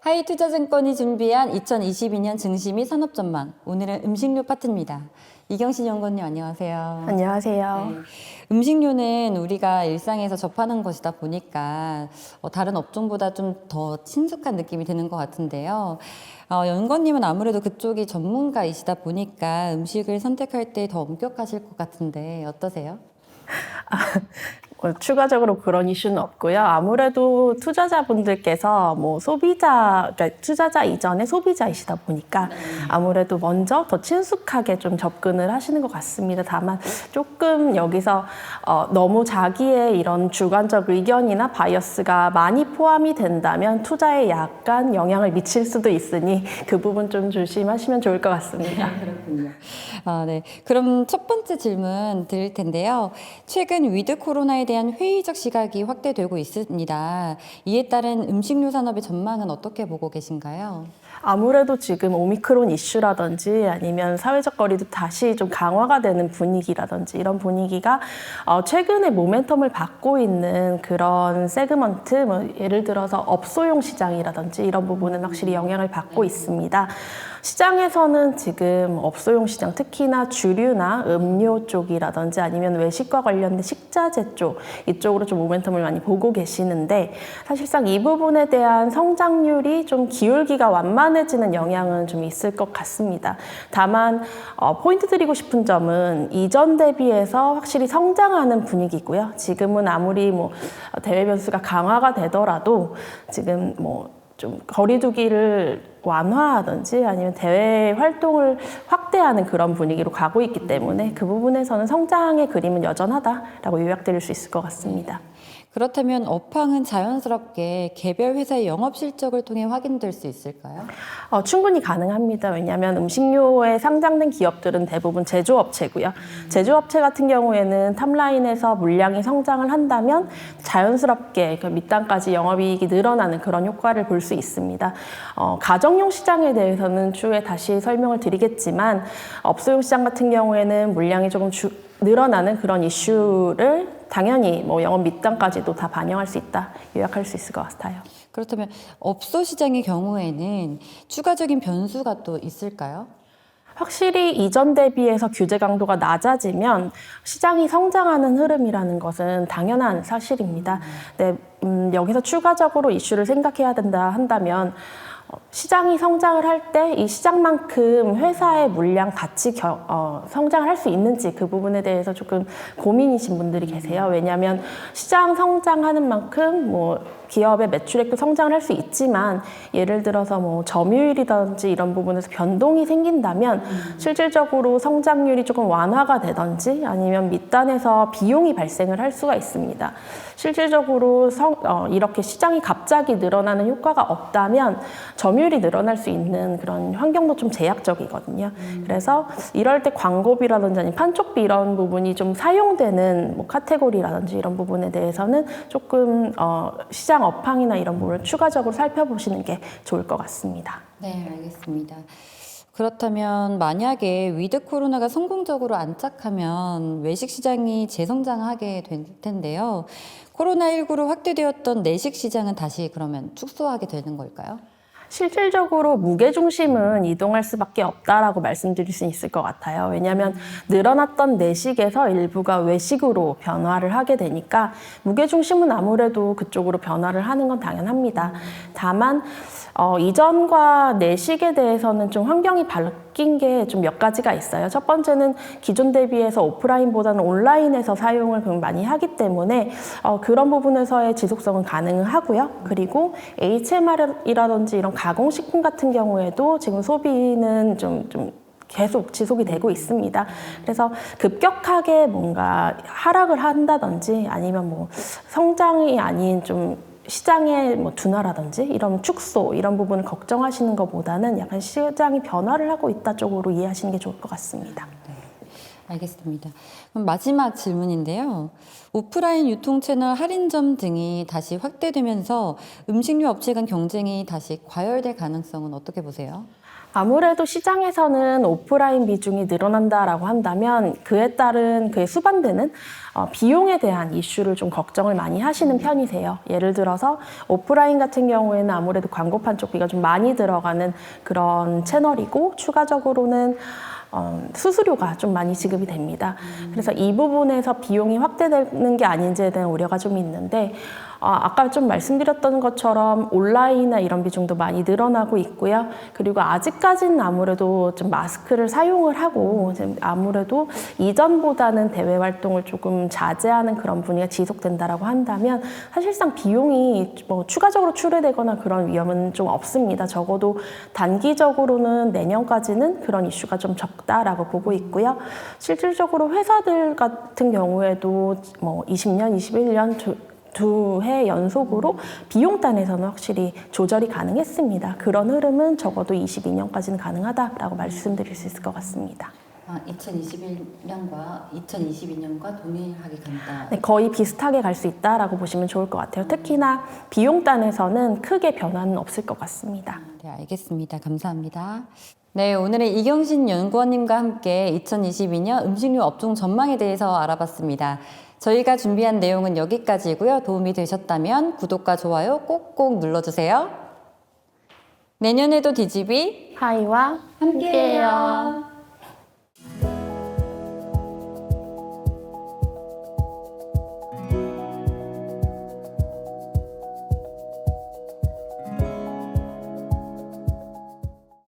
하이투자증권이 준비한 2022년 증시 및 산업 전망. 오늘은 음식료 파트입니다. 이경신 연구원님 안녕하세요. 안녕하세요. 네. 음식료는 우리가 일상에서 접하는 것이다 보니까 다른 업종보다 좀 더 친숙한 느낌이 드는 것 같은데요. 연구원님은 아무래도 그쪽이 전문가이시다 보니까 음식을 선택할 때 더 엄격하실 것 같은데 어떠세요? 추가적으로 그런 이슈는 없고요. 아무래도 투자자분들께서 그러니까 투자자 이전에 소비자이시다 보니까 아무래도 먼저 더 친숙하게 좀 접근을 하시는 것 같습니다. 다만 조금 여기서 너무 자기의 이런 주관적 의견이나 바이어스가 많이 포함이 된다면 투자에 약간 영향을 미칠 수도 있으니 그 부분 좀 조심하시면 좋을 것 같습니다. 그렇군요. 네. 그럼 첫 번째 질문 드릴 텐데요. 최근 위드 코로나에 대한 회의적 시각이 확대되고 있습니다. 이에 따른 음식료 산업의 전망은 어떻게 보고 계신가요? 아무래도 지금 오미크론 이슈라든지 아니면 사회적 거리도 다시 좀 강화가 되는 분위기라든지 이런 분위기가 최근에 모멘텀을 받고 있는 그런 세그먼트, 예를 들어서 업소용 시장이라든지 이런 부분은 확실히 영향을 받고 있습니다. 시장에서는 지금 업소용 시장, 특히나 주류나 음료 쪽이라든지 아니면 외식과 관련된 식자재 쪽, 이쪽으로 좀 모멘텀을 많이 보고 계시는데 사실상 이 부분에 대한 성장률이 좀 기울기가 완만해지는 영향은 좀 있을 것 같습니다. 다만 포인트 드리고 싶은 점은 이전 대비해서 확실히 성장하는 분위기고요. 지금은 아무리 대외 변수가 강화가 되더라도 지금 좀 거리두기를 완화하든지 아니면 대외 활동을 확대하는 그런 분위기로 가고 있기 때문에 그 부분에서는 성장의 그림은 여전하다라고 요약드릴 수 있을 것 같습니다. 그렇다면 업황은 자연스럽게 개별 회사의 영업 실적을 통해 확인될 수 있을까요? 충분히 가능합니다. 왜냐하면 음식료에 상장된 기업들은 대부분 제조업체고요. 제조업체 같은 경우에는 탑라인에서 물량이 성장을 한다면 자연스럽게 그 밑단까지 영업이익이 늘어나는 그런 효과를 볼 수 있습니다. 가정용 시장에 대해서는 추후에 다시 설명을 드리겠지만 업소용 시장 같은 경우에는 물량이 조금 늘어나는 그런 이슈를 당연히 영업 밑단까지도 다 반영할 수 있다, 요약할 수 있을 것 같아요. 그렇다면 업소 시장의 경우에는 추가적인 변수가 또 있을까요? 확실히 이전 대비해서 규제 강도가 낮아지면 시장이 성장하는 흐름이라는 것은 당연한 사실입니다. 네, 여기서 추가적으로 이슈를 생각해야 된다 한다면 시장이 성장을 할 때 이 시장만큼 회사의 물량 같이 성장을 할 수 있는지 그 부분에 대해서 조금 고민이신 분들이 계세요. 왜냐하면 시장 성장하는 만큼 기업의 매출액도 성장을 할 수 있지만 예를 들어서 점유율이든지 이런 부분에서 변동이 생긴다면 실질적으로 성장률이 조금 완화가 되든지 아니면 밑단에서 비용이 발생을 할 수가 있습니다. 실질적으로 이렇게 시장이 갑자기 늘어나는 효과가 없다면 점유율이 늘어날 수 있는 그런 환경도 좀 제약적이거든요. 그래서 이럴 때 광고비라든지 아니면 판촉비 이런 부분이 좀 사용되는 카테고리라든지 이런 부분에 대해서는 조금 시장 업황이나 이런 부분을 추가적으로 살펴보시는 게 좋을 것 같습니다. 네, 알겠습니다. 그렇다면 만약에 위드 코로나가 성공적으로 안착하면 외식 시장이 재성장하게 될 텐데요. 코로나19로 확대되었던 내식 시장은 다시 그러면 축소하게 되는 걸까요? 실질적으로 무게중심은 이동할 수밖에 없다라고 말씀드릴 수 있을 것 같아요. 왜냐하면 늘어났던 내식에서 일부가 외식으로 변화를 하게 되니까 무게중심은 아무래도 그쪽으로 변화를 하는 건 당연합니다. 다만 이전과 내식에 대해서는 좀 환경이 바뀐 게 좀 몇 가지가 있어요. 첫 번째는 기존 대비해서 오프라인보다는 온라인에서 사용을 많이 하기 때문에 그런 부분에서의 지속성은 가능하고요. 그리고 HMR이라든지 이런 가공식품 같은 경우에도 지금 소비는 좀 계속 지속이 되고 있습니다. 그래서 급격하게 뭔가 하락을 한다든지 아니면 성장이 아닌 좀 시장의 둔화라든지 이런 축소 이런 부분을 걱정하시는 것보다는 약간 시장이 변화를 하고 있다 쪽으로 이해하시는 게 좋을 것 같습니다. 네, 알겠습니다. 그럼 마지막 질문인데요. 오프라인 유통 채널 할인점 등이 다시 확대되면서 음식료 업체 간 경쟁이 다시 과열될 가능성은 어떻게 보세요? 아무래도 시장에서는 오프라인 비중이 늘어난다라고 한다면 그에 따른 그에 수반되는 비용에 대한 이슈를 좀 걱정을 많이 하시는 편이세요. 예를 들어서 오프라인 같은 경우에는 아무래도 광고판 쪽비가 좀 많이 들어가는 그런 채널이고 추가적으로는 수수료가 좀 많이 지급이 됩니다. 그래서 이 부분에서 비용이 확대되는 게 아닌지에 대한 우려가 좀 있는데 아까 좀 말씀드렸던 것처럼 온라인이나 이런 비중도 많이 늘어나고 있고요. 그리고 아직까지는 아무래도 좀 마스크를 사용을 하고 아무래도 이전보다는 대외 활동을 조금 자제하는 그런 분위기가 지속된다라고 한다면 사실상 비용이 뭐 추가적으로 추례되거나 그런 위험은 좀 없습니다. 적어도 단기적으로는 내년까지는 그런 이슈가 좀 적다라고 보고 있고요. 실질적으로 회사들 같은 경우에도 뭐 20년, 21년 두 해 연속으로 비용단에서는 확실히 조절이 가능했습니다. 그런 흐름은 적어도 22년까지는 가능하다라고 말씀드릴 수 있을 것 같습니다. 2021년과 2022년과 동일하게 간다. 네, 거의 비슷하게 갈 수 있다라고 보시면 좋을 것 같아요. 특히나 비용단에서는 크게 변화는 없을 것 같습니다. 네, 알겠습니다. 감사합니다. 네, 오늘은 이경신 연구원님과 함께 2022년 음식료 업종 전망에 대해서 알아봤습니다. 저희가 준비한 내용은 여기까지고요. 도움이 되셨다면 구독과 좋아요 꼭꼭 눌러주세요. 내년에도 DGB 하이와 함께해요.